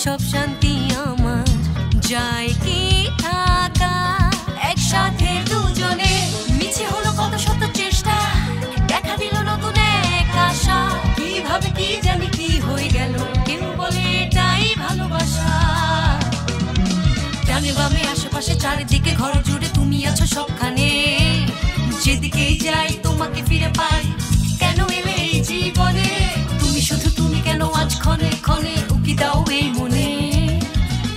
সব শান্তি আমার যায় কি থাকা একসাথে দুজনে মিছে হলো কত শত চেষ্টা দেখা দিল নতুন এক আশা কিভাবে কি জানি কি হয়ে গেল কেউ বলে এটাই ভালোবাসা ডানে বামে আশেপাশে চারিদিকে ঘর জুড়ে তুমি আছো সবখানে যেদিকেই যাই তোমাকে ফিরে পাই কেন এলে এই জীবনে তুমি শুধু তুমি কেন আজ ক্ষণে ক্ষণে উকি দাও এই মনে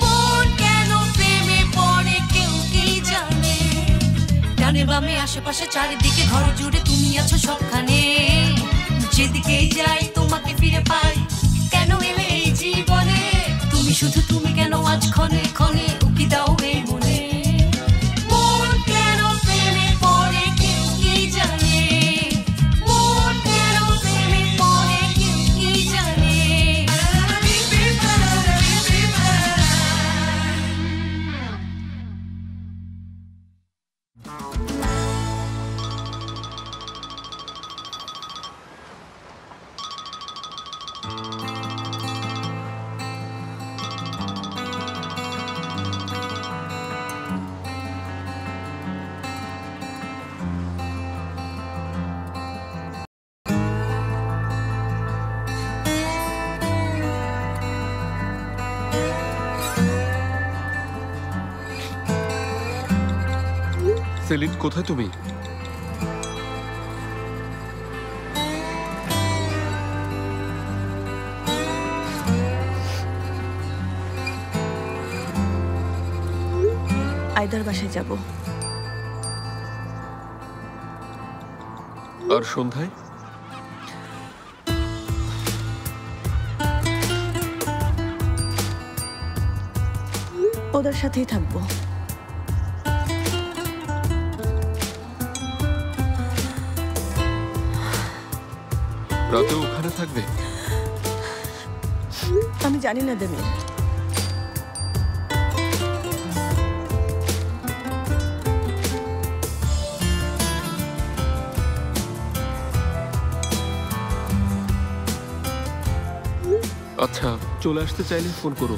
মন কেন প্রেমে পড়ে কেউ কি জানে ডানে বামে আশেপাশে চারিদিকে ঘর জুড়ে তুমি আছো সবখানে যেদিকেই যাই তোমাকে ফিরে পাই কেন এলে এই জীবনে তুমি শুধু তুমি কেন আজ ক্ষণে ক্ষণে উকি দাও এই মনে মন কেন প্রেমে পড়ে কেউ কি জানে মন কেন প্রেমে পড়ে কেউ কি জানে সেলিন, কোথায় তুমি? আইদার বাসায় যাব। আর সন্ধ্যায়? ওদের সাথেই থাকবো। রাতে ওখানে থাকবে? আমি জানি না দেমি। আচ্ছা, চলে আসতে চাইলে ফোন করো।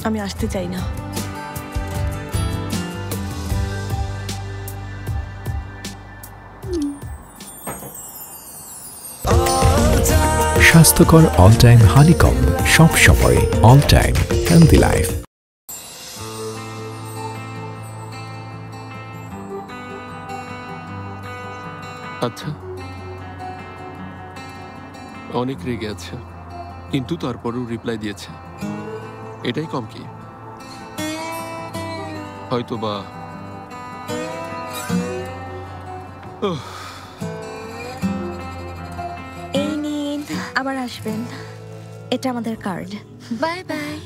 আমি আসতে চাই না। স্বাস্থ্যকর অল টাইম হানিকম, সব সময় অল টাইম হেলদি লাইফ। আচ্ছা, অনেক রেগে আছে, কিন্তু তারপরেও রিপ্লাই দিয়েছে, এটাই কম কি? হয়তো বা এই নিন, আবার আসবেন। এটা আমাদের কার্ড। Bye bye.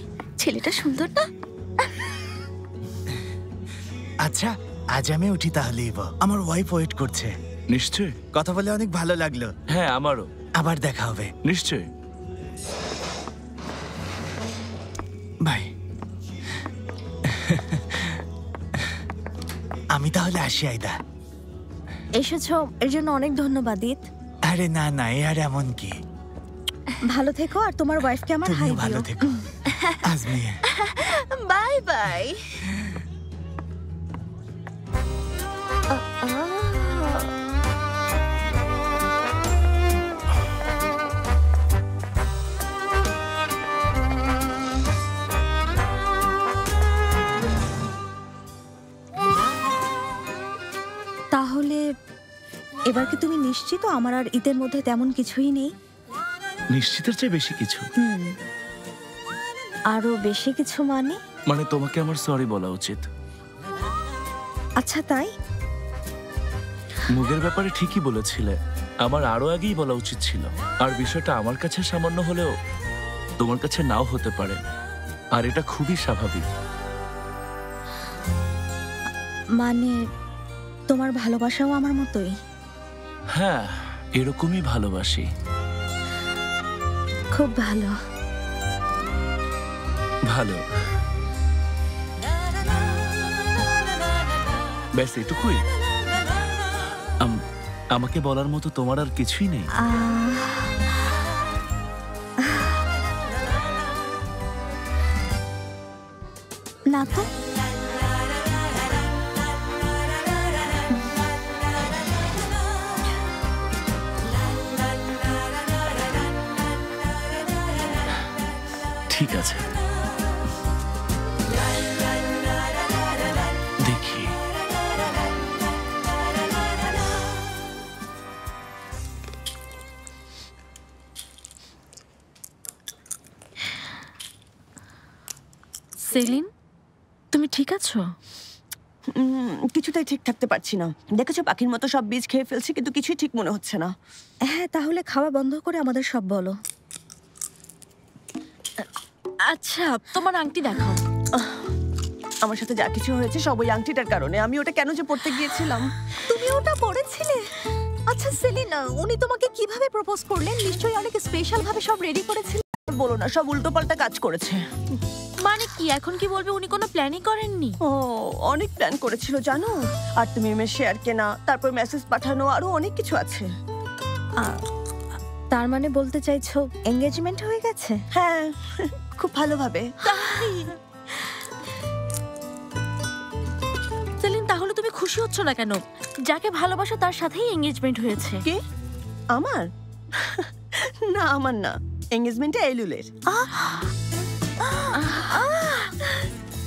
ছেলেটা সুন্দর না? আচ্ছা, আজ আমি উঠি তাহলে। আমার ওয়াইফ ওয়েট করছে। নিশ্চয়। কথা বলে অনেক ভালো লাগলো। হ্যাঁ, আমারও। আবার দেখা হবে। নিশ্চয়। বাই। আমি তাহলে আসি আইদা। এসেছো, এর জন্য অনেক ধন্যবাদ। আরে না না, আর এমন কি। ভালো থেকো, আর তোমার ওয়াইফকে আমার হাই দিও। ভালো থেকো আজমি। Bye bye. তাহলে এবার কি তুমি নিশ্চিত আমার আর ঈদের মধ্যে তেমন কিছুই নেই? নিশ্চিতের চেয়ে বেশি কিছু। আরো বেশি কিছু মানে? মানে তোমাকে আমার সরি বলা উচিত। আচ্ছা, তাই? মুগের ব্যাপারে ঠিকই বলেছিলে, আমার আরো আগেই বলা উচিত ছিল। আর বিষয়টা আমার কাছে সামান্য হলেও তোমার কাছে নাও হতে পারে, আর এটা খুবই স্বাভাবিক। মানে তোমার ভালোবাসাও আমার মতোই? হ্যাঁ, এরকমই ভালোবাসি। খুব ভালো। ভালো, ব্যাস এটুকুই। আমাকে বলার মতো তোমার আর কিছুই নেই? না তো। ঠিক আছে, দেখি। সেলিন, তুমি ঠিক আছো? কিছুতেই ঠিক থাকতে পারছি না। দেখেছো পাখির মতো সব বীজ খেয়ে ফেলছি, কিন্তু কিছুই ঠিক মনে হচ্ছে না। হ্যাঁ, তাহলে খাওয়া বন্ধ করে আমাদের সব বলো। আচ্ছা, তোমার আংটি দেখাও। আমার সাথে যা কিছু হয়েছে সব ওই আংটিটার কারণে। আমি ওটা কেন যে পড়তে গিয়েছিলাম। তুমি ওটা পড়েছিলে? আচ্ছা সেলিন, উনি তোমাকে কিভাবে প্রপোজ করলেন? নিশ্চয়ই অনেক স্পেশাল ভাবে সব রেডি করেছিলেন। বলো না, সব উল্টোপাল্টা কাজ করেছে। মানে কি? এখন কি বলবে উনি কোনো প্ল্যানই করেননি? ও অনেক প্ল্যান করেছিল জানো। আর তুমি শেয়ার কেনা, তারপর মেসেজ পাঠানো, আরো অনেক কিছু আছে। তার মানে বলতে চাইছো এনগেজমেন্ট হয়ে গেছে? হ্যাঁ, খুব ভালোভাবে। সেলিন, তাহলে তুমি খুশি হচ্ছ না কেন? যাকে ভালোবাসো তার সাথেই এনগেজমেন্ট হয়েছে। কি? আমার? না, আমার না। এনগেজমেন্টে এলুলের।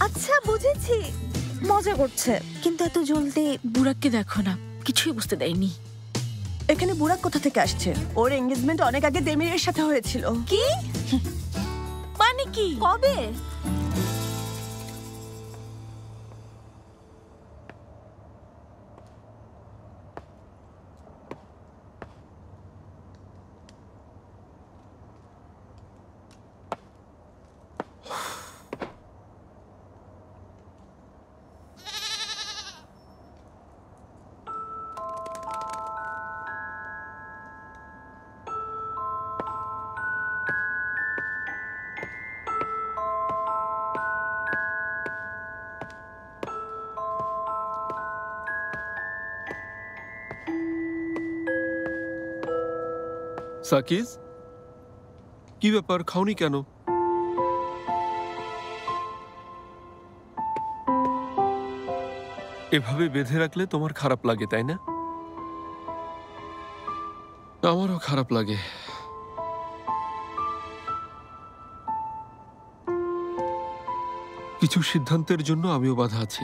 আচ্ছা, বুঝেছি, মজা করছে। কিন্তু এত জলদি বুড়াককে দেখো না, কিছুই বুঝতে দেয়নি। এখানে বুড়াক কোথা থেকে আসছে? ওর এনগেজমেন্ট অনেক আগে দেমিরের সাথে হয়েছিল। কি মানে? কি কবে? সাকিজ, কি ব্যাপার, খাওনি কেন? এভাবে বেঁধে রাখলে তোমার খারাপ লাগে, তাই না? আমারও খারাপ লাগে। কিছু সিদ্ধান্তের জন্য আমিও বাধা আছি।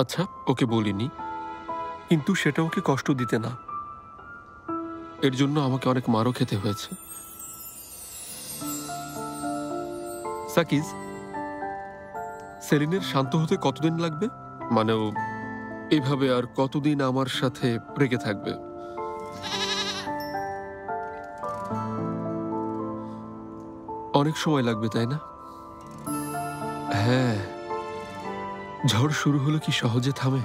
আচ্ছা, ওকে বলিনি, কিন্তু সেটা ওকে কষ্ট দিতে না। এর জন্য আমাকে অনেক মারও খেতে হয়েছে। সাকিজ, সেলিনের শান্ত হতে কতদিন লাগবে? মানে ও এইভাবে আর কতদিন আমার সাথে রেগে থাকবে? অনেক সময় লাগবে, তাই না? হ্যাঁ, ঝড় শুরু হলো কি সহজে থামে?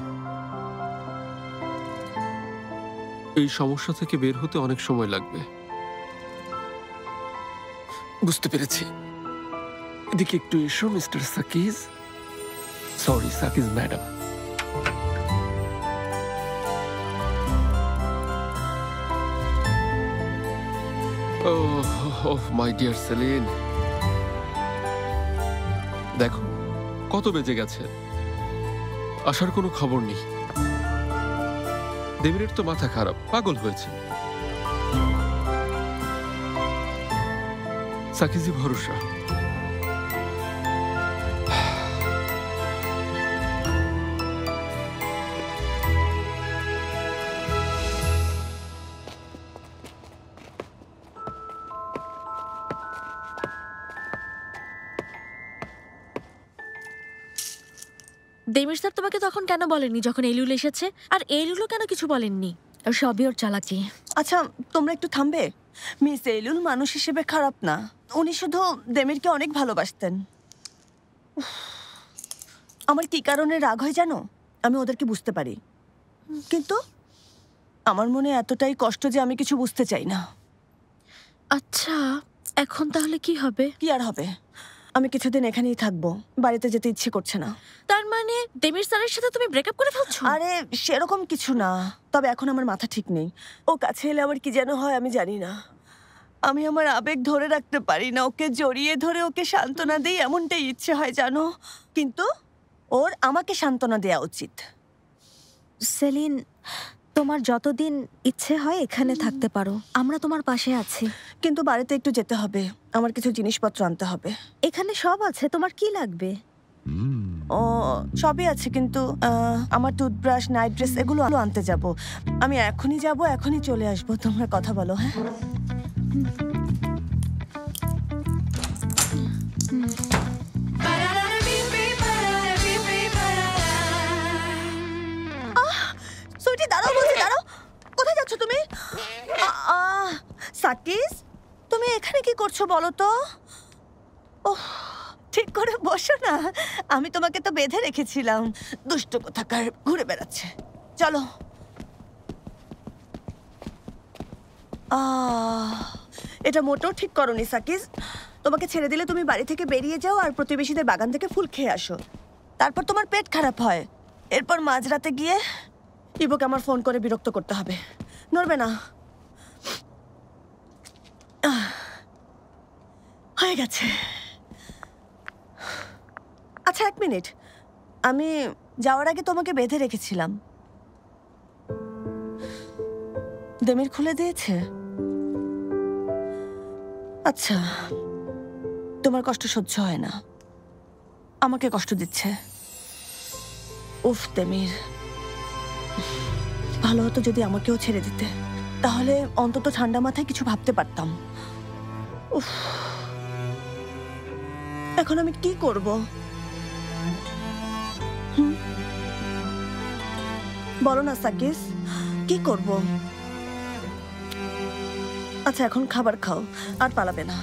এই সমস্যা থেকে বের হতে অনেক সময় লাগবে। বুঝতে পেরেছি। এদিকে একটু এসো মিস্টার সাকিজ। সরি, সাকিজ madam. Oh my dear Celine, দেখো কত বেজে গেছে, আসার কোনো খবর নেই। দেবীরের তো মাথা খারাপ, পাগল হয়েছে। সাকিজি ভরসা। দেমির স্যার তোমাকে তখন কেন বলেননি যখন এলুল এসেছে? আর এলুলও কেন কিছু বলেননি? সবই ওর চালাকি। আচ্ছা, তোমরা একটু থামবে? মিস এলুল মানুষ হিসেবে খারাপ না, উনি শুধু দেমিরকে অনেক ভালোবাসতেন। আমার কি কারণে রাগ হয় জানো? আমি ওদেরকে বুঝতে পারি, কিন্তু আমার মনে এতটাই কষ্ট যে আমি কিছু বুঝতে চাই না। আচ্ছা, এখন তাহলে কি হবে? কি আর হবে, আমি কিছুদিন এখানেই থাকবো, বাড়িতে যেতে ইচ্ছে করছে না। তার মানে দেমির স্যারের সাথে তুমি ব্রেকআপ করে ফেলছো? আরে সেরকম কিছু না, তবে এখন আমার মাথা ঠিক নেই। ও কাছে এলে আমার কি যেন হয় আমি জানি না। আমি আমার আবেগ ধরে রাখতে পারি না, ওকে জড়িয়ে ধরে ওকে সান্ত্বনা দিই এমনটাই ইচ্ছে হয় জানো, কিন্তু ওর আমাকে সান্ত্বনা দেওয়া উচিত। সেলিন, তোমার যতদিন ইচ্ছে হয় এখানে থাকতে পারো, আমরা তোমার পাশে আছি। কিন্তু বাড়িতে একটু যেতে হবে, আমার কিছু জিনিসপত্র আনতে হবে। এখানে সব আছে, তোমার কি লাগবে? ও সবই আছে, কিন্তু আমার টুথব্রাশ, নাইট ড্রেস এগুলো আনতে যাব। আমি এখনই যাব, এখনই চলে আসবো, তোমরা কথা বলো। হ্যাঁ সুইটি, দাঁড়াও বলছি, দাঁড়াও। কোথায় যাচ্ছ তুমি? সাকিস, তুমি এখানে কি করছো বলো তো? ওহ, ঠিক করে বসো না, আমি তোমাকে তো বেঁধে রেখেছিলাম। দুষ্ট কোথাকার, ঘুরে বেড়াচ্ছে। চলো। এটা মোটেও ঠিক করোনি সাকিস। তোমাকে ছেড়ে দিলে তুমি বাড়ি থেকে বেরিয়ে যাও আর প্রতিবেশীদের বাগান থেকে ফুল খেয়ে আসো, তারপর তোমার পেট খারাপ হয়, এরপর মাঝরাতে গিয়ে ইবোকে আমার ফোন করে বিরক্ত করতে হবে। নড়বে না। হয়ে গেছে। আচ্ছা 1 মিনিট, আমি যাওয়ার আগে তোমাকে বেঁধে রেখেছিলাম, দেমির খুলে দিয়েছে? আচ্ছা, তোমার কষ্ট সহ্য হয় না, আমাকে কষ্ট দিচ্ছে। উফ দেমির, ভালো হতো যদি আমাকেও ছেড়ে দিতে, তাহলে অন্তত ঠান্ডা মাথায় কিছু ভাবতে পারতাম। উফ, এখন আমি কি করব? বলো না সাকিস, কি করব? আচ্ছা এখন খাবার খাও, আর পালাবে না।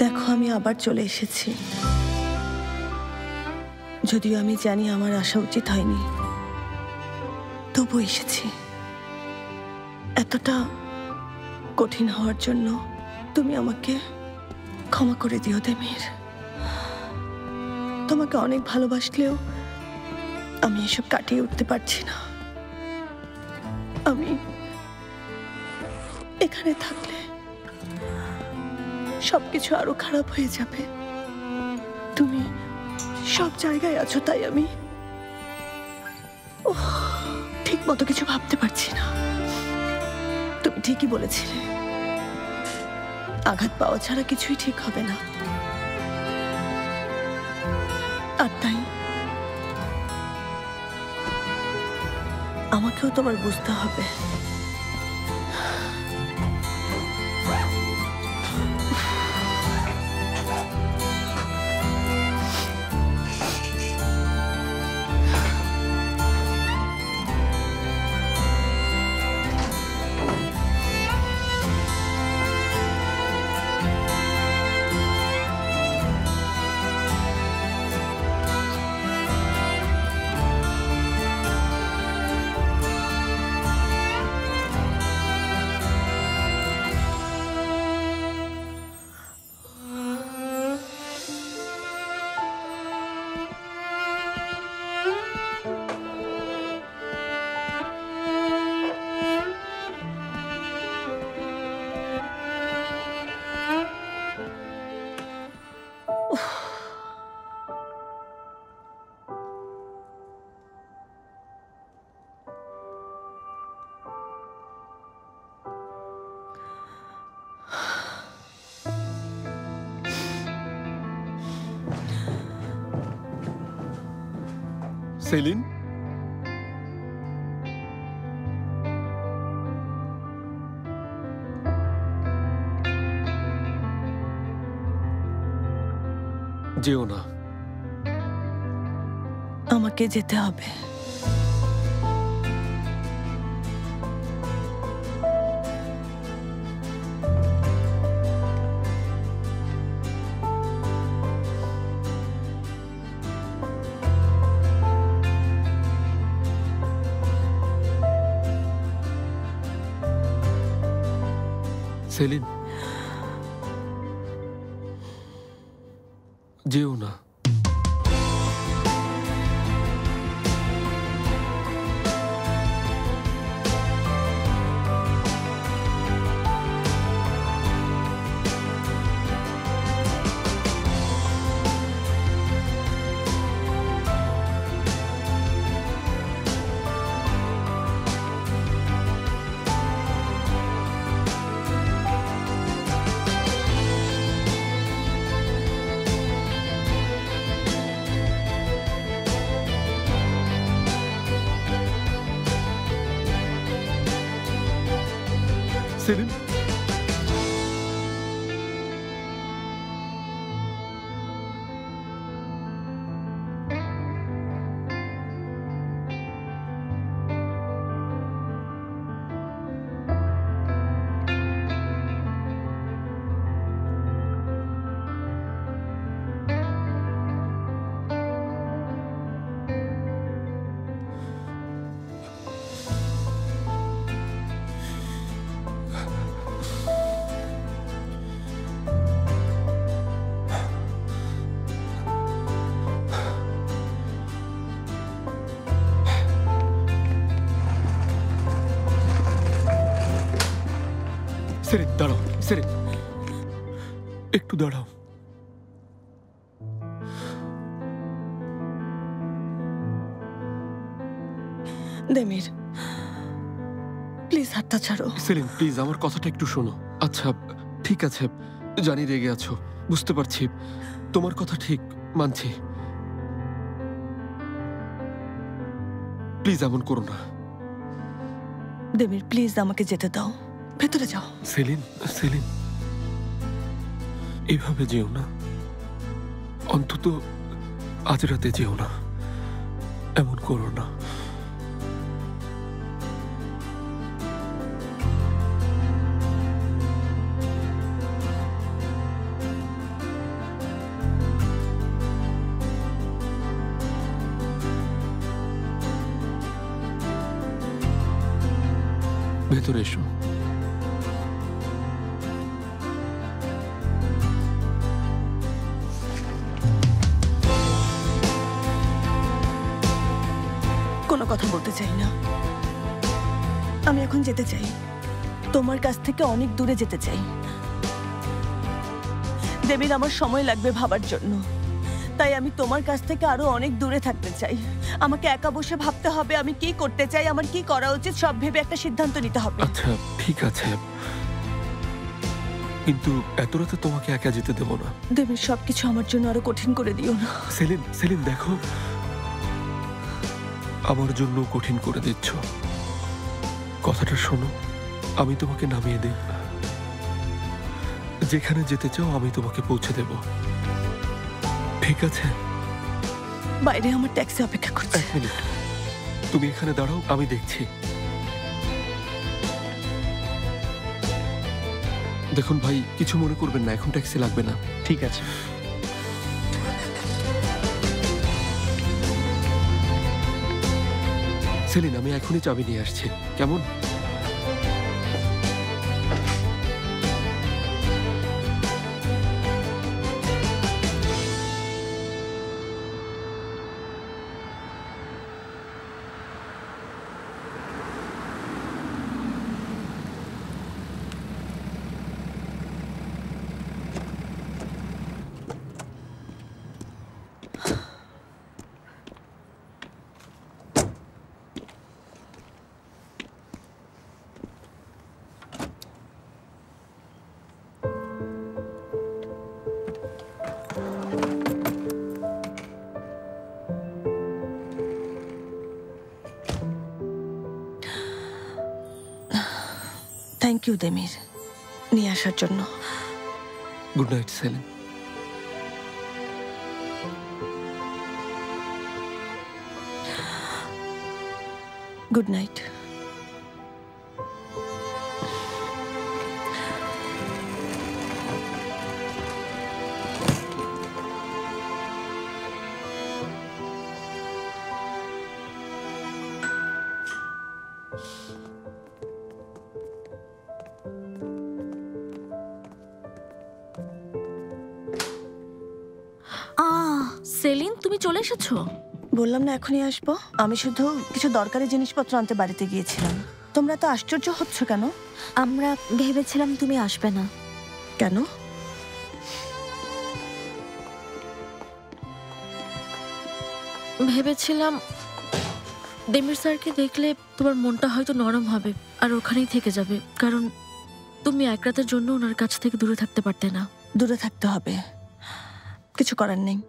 দেখো আমি আবার চলে এসেছি, যদিও আমি জানি আমার আসা উচিত হয়নি, তবু এসেছি। এতটা কঠিন হওয়ার জন্য তুমি আমাকে ক্ষমা করে দিও দেমির। তোমাকে অনেক ভালোবাসলেও আমি এসব কাটিয়ে উঠতে পারছি না। আমি এখানে থাকলে সবকিছু আরো খারাপ হয়ে যাবে। তুমি সব জায়গায় আছো, তাই আমি ঠিক মতো কিছু ভাবতে পারছি না। তুমি ঠিকই বলেছিলে, আঘাত পাওয়া ছাড়া কিছুই ঠিক হবে না, আর তাই আমাকেও তোমার বুঝতে হবে। সেলিন, যেও না। আমাকে যেতে হবে। সেলিন, যেও না। সেলিন, সেলিন দাঁড়াও। সেলিন, একটু দাঁড়াও। দেমির, প্লিজ হাতটা ছাড়ো। সেলিন প্লিজ, আমার কথাটা একটু শোনো। আচ্ছা ঠিক আছে, জানি রেগে আছো, বুঝতে পারছি। তোমার কথা ঠিক, মানছি। প্লিজ এমন করো না। দেমির প্লিজ আমাকে যেতে দাও, ভেতরে যাও। সেলিন, সেলিন, এভাবে যেও না। অন্তত আজ রাতে যেও না, এমন করো না। ভেতরে এসো। কোনো কথা বলতে চাই না। আমি এখন যেতে চাই, তোমার কাছ থেকে অনেক দূরে যেতে চাই। দেবীর আমার সময় লাগবে ভাবার জন্য, তাই আমি তোমার কাছ থেকে আরো অনেক দূরে থাকতে চাই। আমাকে একা বসে ভাবতে হবে আমি কি করতে চাই, আমার কি করা উচিত, সব ভেবে একটা সিদ্ধান্ত নিতে হবে। আচ্ছা ঠিক আছে, কিন্তু এত রাতে তোমাকে একা যেতে দেব না। দেবীর সবকিছু আমার জন্য আরো কঠিন করে দিও না। সেলিন, সেলিন দেখো, আমার জন্য কঠিন করে দিচ্ছ। কথাটা শোনো, আমি তোমাকে নামিয়ে দেব, যেখানে যেতে চাও আমি তোমাকে পৌঁছে দেব, ঠিক আছে? বাইরে আমার ট্যাক্সি অপেক্ষা করছে। এক মিনিট, তুমি এখানে দাঁড়াও, আমি দেখছি। দেখুন ভাই, কিছু মনে করবেন না, এখন ট্যাক্সি লাগবে না। ঠিক আছে। সেলিন, আমি এখনই চাবি নিয়ে আসছি, কেমন? থ্যাংক ইউ দেমির নিয়ে আসার জন্য। Good night Celine. Good night. Saline, তুমি চলে এসেছো? বললাম না এখনই আসবো। আমি শুধু কিছু দরকারি জিনিসপত্র আনতে বাড়িতে গিয়েছিলাম। তোমরা তো আশ্চর্য হচ্ছ কেন? আমরা ভেবেছিলাম তুমি আসবে না। কেন? ভেবেছিলাম দেমির স্যারকে দেখলে তোমার মনটা হয়তো নরম হবে আর ওখানেই থেকে যাবে, কারণ তুমি এক রাতের জন্য ওনার কাছ থেকে দূরে থাকতে পারতে না। দূরে থাকতে হবে, কিছু করার নেই।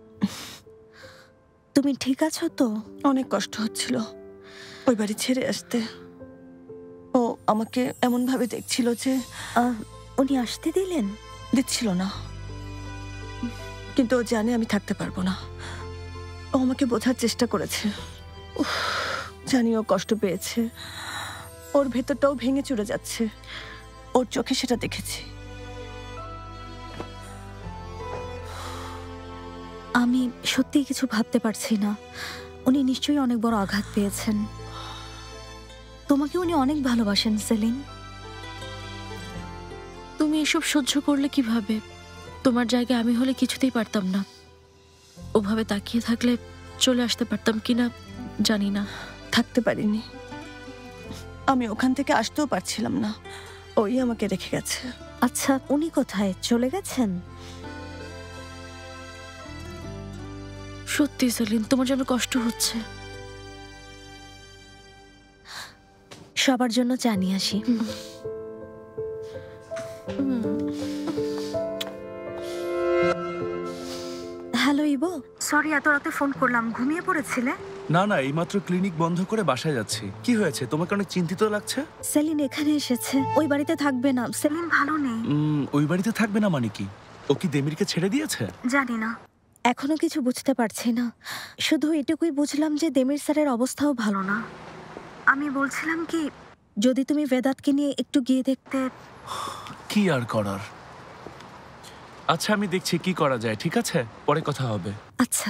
তুমি ঠিক আছো তো? অনেক কষ্ট হচ্ছিল ওই বাড়ি ছেড়ে আসতে। ও আমাকে এমন ভাবে দেখছিল যে উনি আসতে দিলেন? দিচ্ছিল না, কিন্তু ও জানে আমি থাকতে পারবো না। ও আমাকে বোঝার চেষ্টা করেছে। উফ, জানি ও কষ্ট পেয়েছে, ওর ভেতরটাও ভেঙে চুরে যাচ্ছে। ওর চোখে সেটা দেখেছি। আমি সত্যি কিছু ভাবতে পারছি না। উনি নিশ্চয়ই অনেক বড় আঘাত পেয়েছেন। তোমাকে উনি অনেক ভালোবাসেন সেলিন। তুমি এসব সহ্য করলে কিভাবে? তোমার জায়গায় আমি হলে কিছুতেই পারতাম না। ওভাবে তাকিয়ে থাকলে চলে আসতে পারতাম কিনা জানি না। থাকতে পারিনি, আমি ওখান থেকে আসতেও পারছিলাম না। ওই আমাকে রেখে গেছে। আচ্ছা, উনি কোথায় চলে গেছেন? সত্যি সেলিন, তোমার জন্য কষ্ট হচ্ছে। সবার জন্য চা নিয়ে আসি। হ্যালো ইবো, সরি এত রাতে ফোন করলাম। ঘুমিয়ে পড়েছিলে? না না, এইমাত্র ক্লিনিক বন্ধ করে বাসায় যাচ্ছি। কি হয়েছে, তোমাকে অনেক চিন্তিত লাগছে? সেলিন এখানে এসেছে। ওই বাড়িতে থাকবে না। সেলিন ভালো নেই। ওই বাড়িতে থাকবে না মানে কি? ও কি দেমিরকে ছেড়ে দিয়েছে? জানি না, এখনো কিছু বুঝতে পারছি না। শুধু এটুকুই বুঝলাম যে দেমির স্যারের অবস্থাও ভালো না। আমি বলছিলাম কি, যদি তুমি বেদাতকে নিয়ে একটু গিয়ে দেখতে। কি আর করার। আচ্ছা, আমি দেখছি কি করা যায়। ঠিক আছে, পরে কথা হবে। আচ্ছা।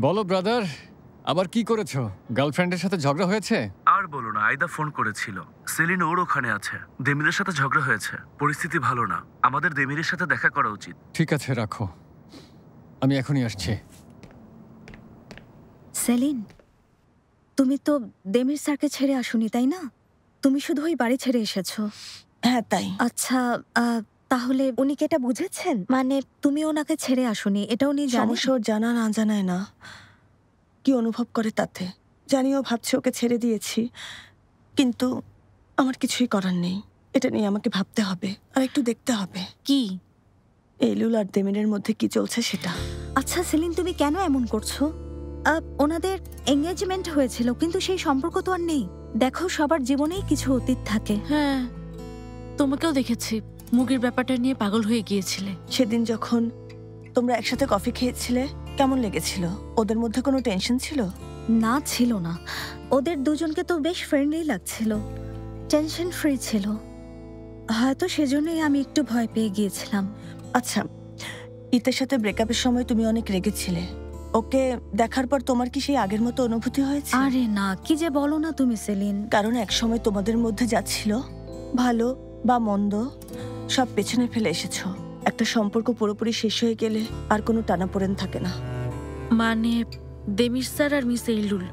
বলো ব্রাদার, আবার কি করেছো? গার্লফ্রেন্ডের সাথে ঝগড়া হয়েছে? আর বলো না, আয়দা ফোন করেছিল। সেলিন ওর ওখানে আছে। দেমিরের সাথে ঝগড়া হয়েছে। পরিস্থিতি ভালো না। আমাদের দেমিরের সাথে দেখা করা উচিত। ঠিক আছে, রাখো, আমি এখনই আসছি। সেলিন, তুমি তো দেমির স্যারকে ছেড়ে আসোনি, তাই না? তুমি শুধু ওই বাড়ি ছেড়ে এসেছো। হ্যাঁ তাই। আচ্ছা, তাহলে উনি কি এটা বুঝেছেন? মানে তুমি ওনাকে ছেড়ে আসোনি, এটা উনি জানেন? সমস্যা ওর জানা না জানায় না, কি অনুভব করে তাতে। জানিও ভাবছে ওকে ছেড়ে দিয়েছি, কিন্তু আমার কিছুই করার নেই। এটা নিয়ে আমাকে ভাবতে হবে আর একটু দেখতে হবে কি এলুল আর দেমিরের মধ্যে কি চলছে সেটা। আচ্ছা সেলিন, তুমি কেন এমন করছো? ওনাদের এঙ্গেজমেন্ট হয়েছিল, কিন্তু সেই সম্পর্ক তো আর নেই। দেখো, সবার জীবনেই কিছু অতীত থাকে। হ্যাঁ, তোমাকেও দেখেছি মুগের ব্যাপারটা নিয়ে পাগল হয়ে গিয়েছিলে। সেদিন যখন তোমরা একসাথে কফি খেয়েছিলে কেমন লেগেছিল? ওদের মধ্যে কোনো টেনশন ছিল? না, ছিল না। ওদের দুজনকে তো বেশ ফ্রেন্ডলি লাগছিল, টেনশন ফ্রি ছিল। হয়তো সেজন্যই আমি একটু ভয় পেয়ে গিয়েছিলাম। আচ্ছা, ইতের সাথে ব্রেকআপের সময় তুমি অনেক রেগেছিলে। ওকে দেখার পর তোমার কি সেই আগের মতো অনুভূতি হয়েছে? আরে না, কি যে বলো না তুমি সেলিন। কারণ এক সময় তোমাদের মধ্যে যাচ্ছিল, ভালো বা মন্দ সব পেছনে ফেলে এসেছো। একটা সম্পর্ক পুরোপুরি শেষ হয়ে গেলে আর কোনো টানাপোড়েন থাকে না। মানে দেমির স্যার আর মিস এলুল,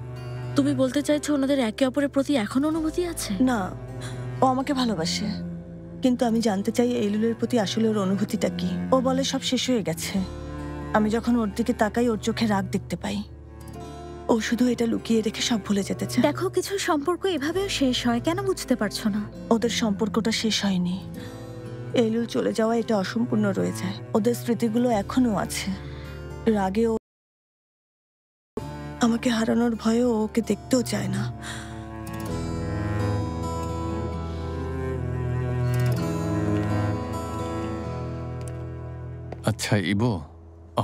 তুমি বলতে চাইছো ওনাদের একে অপরের প্রতি এখনো অনুভূতি আছে? না, ও আমাকে ভালোবাসে, কিন্তু আমি জানতে চাই এলুলের প্রতি আসলে ওর অনুভূতিটা কি। ও বলে সব শেষ হয়ে গেছে। আমি যখন ওর দিকে তাকাই ওর চোখে রাগ দেখতে পাই। ও শুধু এটা লুকিয়ে রেখে সব ভুলে যেতে চায়। দেখো, কিছু সম্পর্ক এভাবেও শেষ হয়, কেন বুঝতে পারছো না? ওদের সম্পর্কটা শেষ হয়নি, এলুল চলে যাওয়া এটা অসম্পূর্ণ রয়ে যায়। ওদের স্মৃতিগুলো এখনো আছে। রাগে ও আমাকে হারানোর ভয়ে ও ওকে দেখতেও চায় না। আচ্ছা ইবো,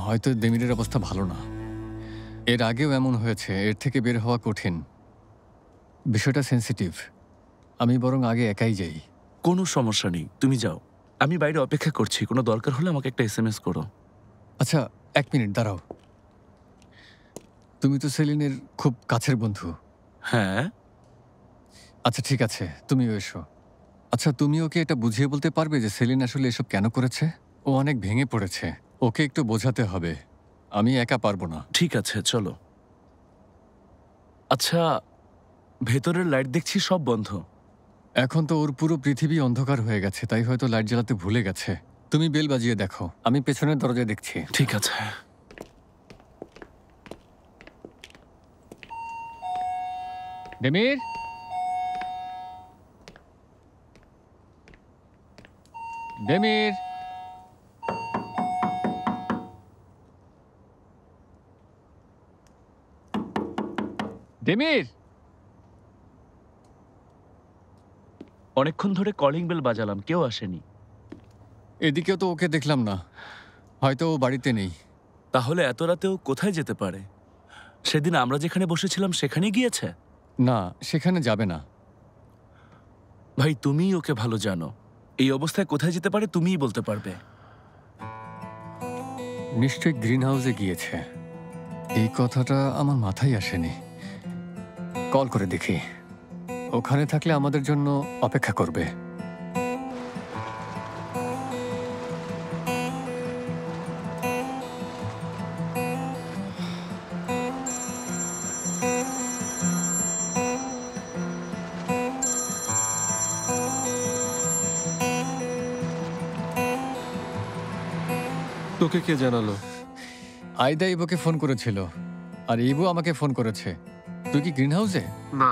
হয়তো দেমিরের অবস্থা ভালো না। এর আগেও এমন হয়েছে, এর থেকে বের হওয়া কঠিন। বিষয়টা সেন্সিটিভ। আমি বরং আগে একাই যাই। কোনো সমস্যা নেই, তুমি যাও। আমি বাইরে অপেক্ষা করছি, কোনো দরকার হলে আমাকে একটা SMS করো। আচ্ছা 1 মিনিট দাঁড়াও। তুমি তো সেলিনের খুব কাছের বন্ধু। হ্যাঁ। আচ্ছা ঠিক আছে, তুমিও এসো। আচ্ছা তুমি ওকে এটা বুঝিয়ে বলতে পারবে যে সেলিন আসলে এসব কেন করেছে? ও অনেক ভেঙে পড়েছে, ওকে একটু বোঝাতে হবে। আমি একা পারবো না। ঠিক আছে, চলো। আচ্ছা, ভেতরের লাইট দেখছি সব বন্ধ। এখন তো ওর পুরো পৃথিবী অন্ধকার হয়ে গেছে, তাই হয়তো লাইট জ্বালাতে ভুলে গেছে। তুমি বেল বাজিয়ে দেখো, আমি পেছনের দরজায় দেখছি। ঠিক আছে। Demir, Demir, Demir. অনেকক্ষণ ধরে কলিং বেল বাজালাম, কেউ আসেনি। এদিকেও তো ওকে দেখলাম না, হয়তো ও বাড়িতে নেই। তাহলে এত রাতেও কোথায় যেতে পারে? সেদিন আমরা যেখানে বসেছিলাম সেখানেই গিয়েছে? না, সেখানে যাবে না। ভাই, তুমিই ওকে ভালো জানো। এই অবস্থায় কোথায় যেতে পারে তুমিই বলতে পারবে। নিশ্চয়ই গ্রিন হাউসে গিয়েছে। এই কথাটা আমার মাথায় আসেনি। কল করে দেখি, ওখানে থাকলে আমাদের জন্য অপেক্ষা করবে। তোকে কে জানালো? আইদা ইবোকে ফোন করেছিল, আর ইবো আমাকে ফোন করেছে। তুই কি গ্রিন হাউসে? না,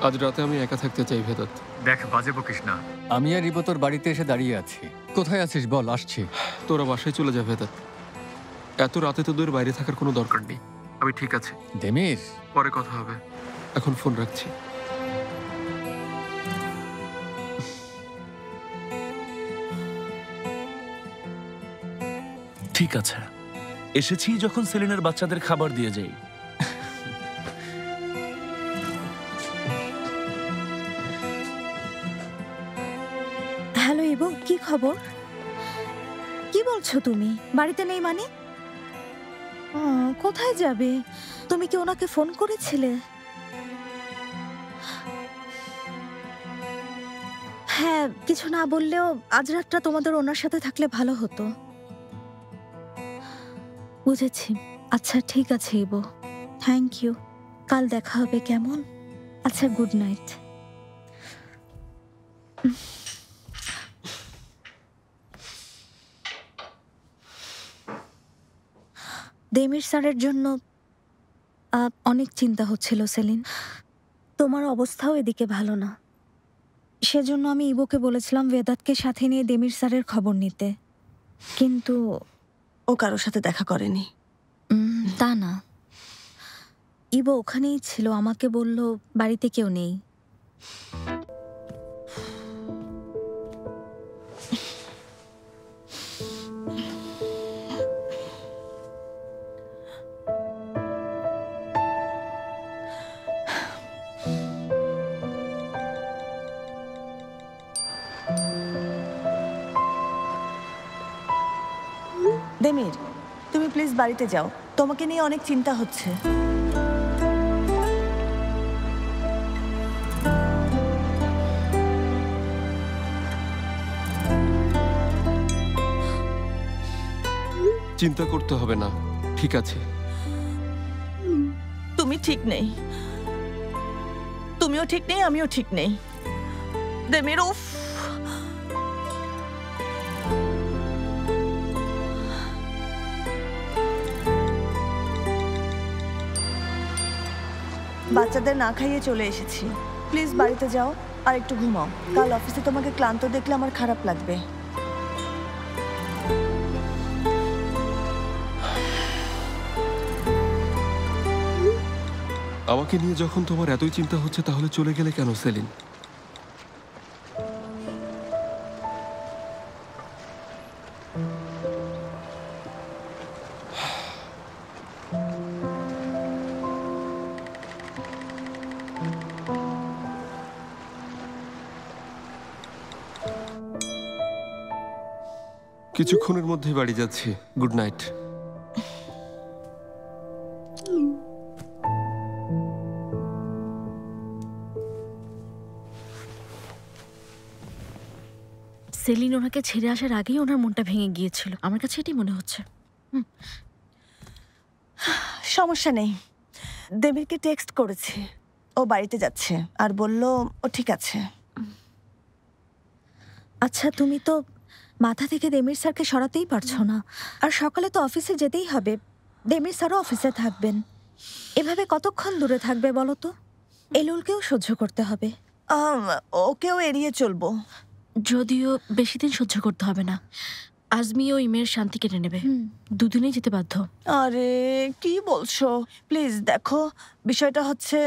আজ রাতে আমি একা থাকতে চাই ভেদাত। দেখ, বাজে বকিস না। আমি আর ইবো তোর বাড়িতে এসে দাঁড়িয়ে আছি। কোথায় আছিস বল, আসছি। তোরা বাসায় চলে যা ভেদাত। এত রাতে তোদের বাইরে থাকার কোনো দরকার নেই। আমি ঠিক আছে। দেমির, পরে কথা হবে, এখন ফোন রাখছি। ঠিক আছে, এসেছি যখন সেলিনের বাচ্চাদের খাবার দিয়ে যাই। হ্যালো ইবো, কি খবর? কি বলছো তুমি? বাড়িতে নেই মানে? কোথায় যাবে? তুমি কি ওনাকে ফোন করেছিলে? হ্যাঁ, কিছু না বললেও আজ রাতটা তোমাদের ওনার সাথে থাকলে ভালো হতো। বুঝেছি। আচ্ছা ঠিক আছে ইবো, থ্যাংক ইউ। কাল দেখা হবে কেমন? আচ্ছা, গুড নাইট। দেমির স্যারের জন্য অনেক চিন্তা হচ্ছিল সেলিন। তোমার অবস্থাও এদিকে ভালো না। সেজন্য আমি ইবোকে বলেছিলাম বেদাতকে সাথে নিয়ে দেমির স্যারের খবর নিতে, কিন্তু ও কারোর সাথে দেখা করেনি। তা না, ইবো ওখানেই ছিল। আমাকে বলল বাড়িতে কেউ নেই। দেমির, তুমি প্লিজ বাড়িতে যাও, তোমাকে নিয়ে অনেক চিন্তা হচ্ছে। চিন্তা করতে হবে না, ঠিক আছে। তুমি ঠিক নেই, তুমিও ঠিক নেই, আমিও ঠিক নেই। দেমির, উফ, বাচ্চাদের না খাইয়ে চলে এসেছি। প্লিজ বাড়িতে যাও। আর একটু ঘুমাও, কাল অফিসে তোমাকে ক্লান্ত দেখলে আমার খারাপ লাগবে। আমাকে নিয়ে যখন তোমার এতই চিন্তা হচ্ছে তাহলে চলে গেলে কেন সেলিন? কিছুক্ষণের মধ্যে বাড়ি যাচ্ছি। Good night. সেলিন ওনাকে ছেড়ে আসার আগেই ওনার মনটা ভেঙে গিয়েছিল, আমার কাছে এটাই মনে হচ্ছে। সমস্যা নেই, দেবীকে টেক্সট করেছি, ও বাড়িতে যাচ্ছে আর বলল ও ঠিক আছে। আচ্ছা, তুমি তো মাথা থেকে দেমির স্যারকে সরাতেই পারছো না, আর সকালে তো অফিসে যেতেই হবে। দেমির স্যারও অফিসে থাকবেন, এভাবে কতক্ষণ দূরে থাকবে বলো তো? এলুলকেও সহ্য করতে হবে। ওকেও এড়িয়ে চলবো। যদিও বেশি দিন সহ্য করতে হবে না, আজমি ও ইমের শান্তি কেড়ে নেবে, দুদিনেই যেতে বাধ্য। আরে কি বলছো? প্লিজ দেখো, বিষয়টা হচ্ছে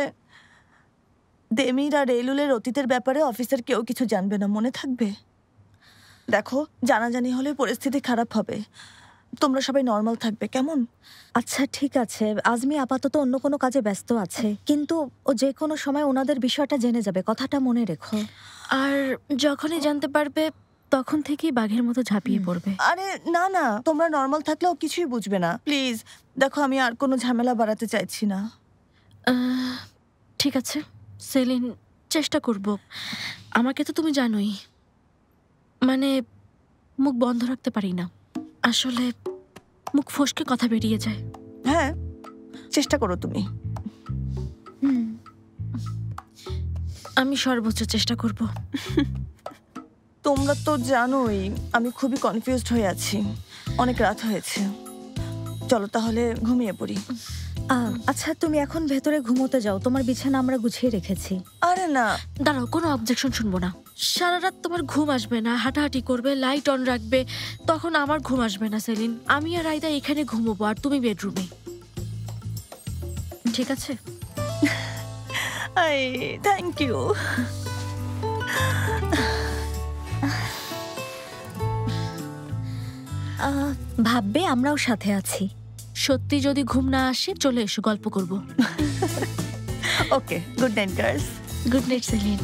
দেমির আর এলুলের অতীতের ব্যাপারে অফিসের কেউ কিছু জানবে না, মনে থাকবে? দেখো, জানাজানি হলে পরিস্থিতি খারাপ হবে। তোমরা সবাই নর্মাল থাকবে, কেমন? আচ্ছা ঠিক আছে, আজমি আপাতত অন্য কোনো কাজে ব্যস্ত আছে, কিন্তু ও যে কোনো সময় ওনাদের বিষয়টা জেনে যাবে, কথাটা মনে রেখো। আর যখনই জানতে পারবে তখন থেকেই বাঘের মতো ঝাঁপিয়ে পড়বে। আরে না না, তোমরা নর্মাল থাকলেও কিছুই বুঝবে না। প্লিজ দেখো, আমি আর কোনো ঝামেলা বাড়াতে চাইছি না। ঠিক আছে সেলিন, চেষ্টা করব। আমাকে তো তুমি জানোই, মানে মুখ বন্ধ রাখতে পারি না, আসলে মুখ ফসকে কথা বেরিয়ে যায়। হ্যাঁ, চেষ্টা করো তুমি। আমি সর্বোচ্চ চেষ্টা করব। তোমরা তো জানোই আমি খুবই কনফিউজড হয়ে আছি, অনেক রাত হয়েছে। চলো তাহলে ঘুমিয়ে পড়ি। আচ্ছা তুমি এখন ভেতরে ঘুমোতে যাও, তোমার বিছানা আমরা গুছিয়ে রেখেছি। আরে না, দাঁড়াও, কোনো অবজেকশন শুনবো না। সারা রাত তোমার ঘুম আসবে না, হাঁটাহাঁটি করবে, লাইট অন রাখবে, তখন আমার ঘুম আসবে না সেলিন। আমি আর আইদা এখানে ঘুমোবো আর তুমি বেডরুমে, ঠিক আছে? Thank you. ভাববে আমরাও সাথে আছি। সত্যি যদি ঘুম না আসে চলে এসো, গল্প করব। Okay, good night girls. Good night Celine.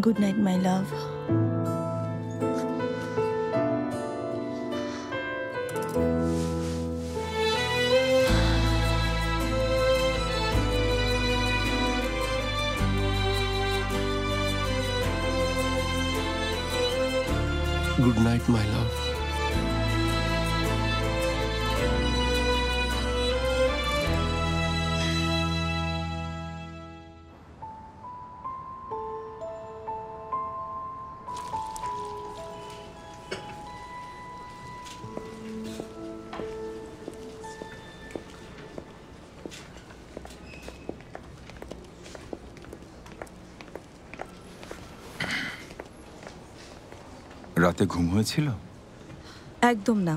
Good night my love. Good night my love. রাতে ঘুম হয়েছিল? একদম না,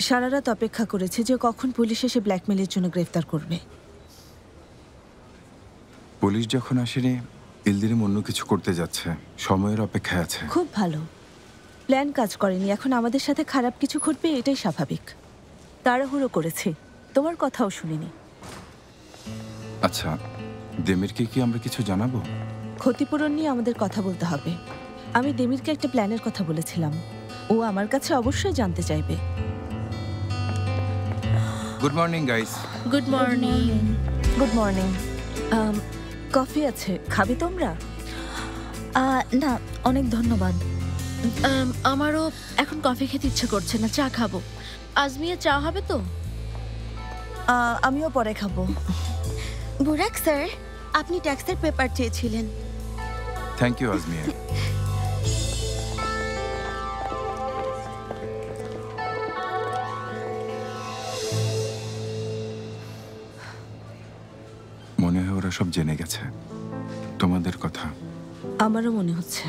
সারা রাত অপেক্ষা করেছে যে কখন পুলিশ এসে ব্ল্যাকমেলের জন্য গ্রেফতার করবে। পুলিশ যখন আসেনি, ইলদিরিম অন্য কিছু করতে যাচ্ছে, সময়ের অপেক্ষায় আছে। খুব ভালো, প্ল্যান কাজ করেনি, এখন আমাদের সাথে খারাপ কিছু ঘটবে এটাই স্বাভাবিক। তাড়াহুড়ো করেছে, তোমার কথাও শুনিনি। আচ্ছা, দেমিরকে কি আমরা কিছু জানাবো? ক্ষতিপূরণ নিয়ে আমাদের কথা বলতে হবে। আমি দেমিরকে একটা প্ল্যানের কথা বলেছিলাম, ও আমার কাছে অবশ্যই জানতে চাইবে। Good morning guys. Good morning. Good morning. Coffee আছে, খাবি তোমরা? না অনেক ধন্যবাদ। আমারও এখন কফি খেতে ইচ্ছে করছে না, চা খাবো। আজমিয়া চা হবে তো? আমিও পরে খাবো। বুরাক স্যার, আপনি ট্যাক্সের পেপার চেয়েছিলেন। Thank you Azmiya. মনে হয় ওরা সব জেনে গেছে তোমাদের কথা। আমারও মনে হচ্ছে।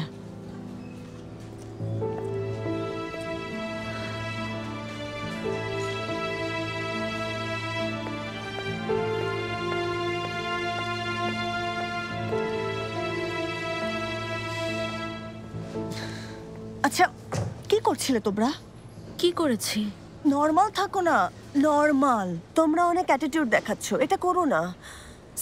আচ্ছা, কি করছিলে তোমরা? কি করেছি? নর্মাল থাকো না, নর্মাল। তোমরা অনেক অ্যাটিটিউড দেখাচ্ছ, এটা করো না।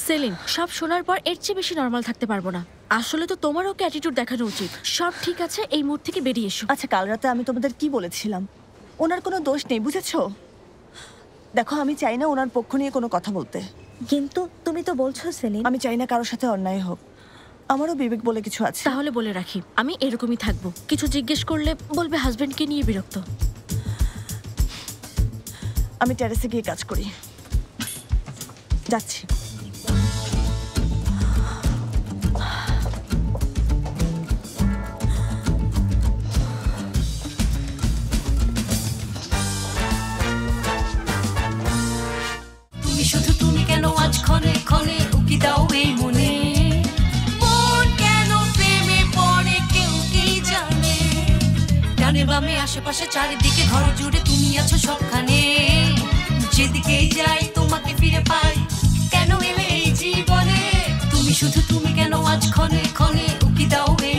সেলিন, সব শোনার পর এর চেয়ে বেশি নর্মাল থাকতে পারবো না। আসলে তো তোমারও ওকে অ্যাটিটিউড দেখানো উচিত। সব ঠিক আছে, এই মুড থেকে বেরিয়ে এসো। আচ্ছা, কাল রাতে আমি তোমাদের কি বলেছিলাম? ওনার কোনো দোষ নেই, বুঝেছো? দেখো, আমি চাই না ওনার পক্ষ নিয়ে কোনো কথা বলতে। কিন্তু তুমি তো বলছো সেলিন। আমি চাই না কারোর সাথে অন্যায় হোক। আমারও বিবেক বলে কিছু আছে। তাহলে বলে রাখি, আমি এরকমই থাকবো। কিছু জিজ্ঞেস করলে বলবে হাজবেন্ডকে নিয়ে বিরক্ত। আমি টেরেসে গিয়ে কাজ করি, যাচ্ছি। তুমি শুধু তুমি কেন আজ ক্ষণে ক্ষণে উকি দাও এই মনে, মন কেন প্রেমে পড়ে কেউ কি জানে। ডানে বামে আশেপাশে চারিদিকে ঘর জুড়ে তুমি আছো সবখানে, যেদিকেই যাই তোমাকে ফিরে পাই। কেন এলে এই জীবনে, তুমি শুধু তুমি কেন আজ ক্ষণে ক্ষণে উকি দাও এই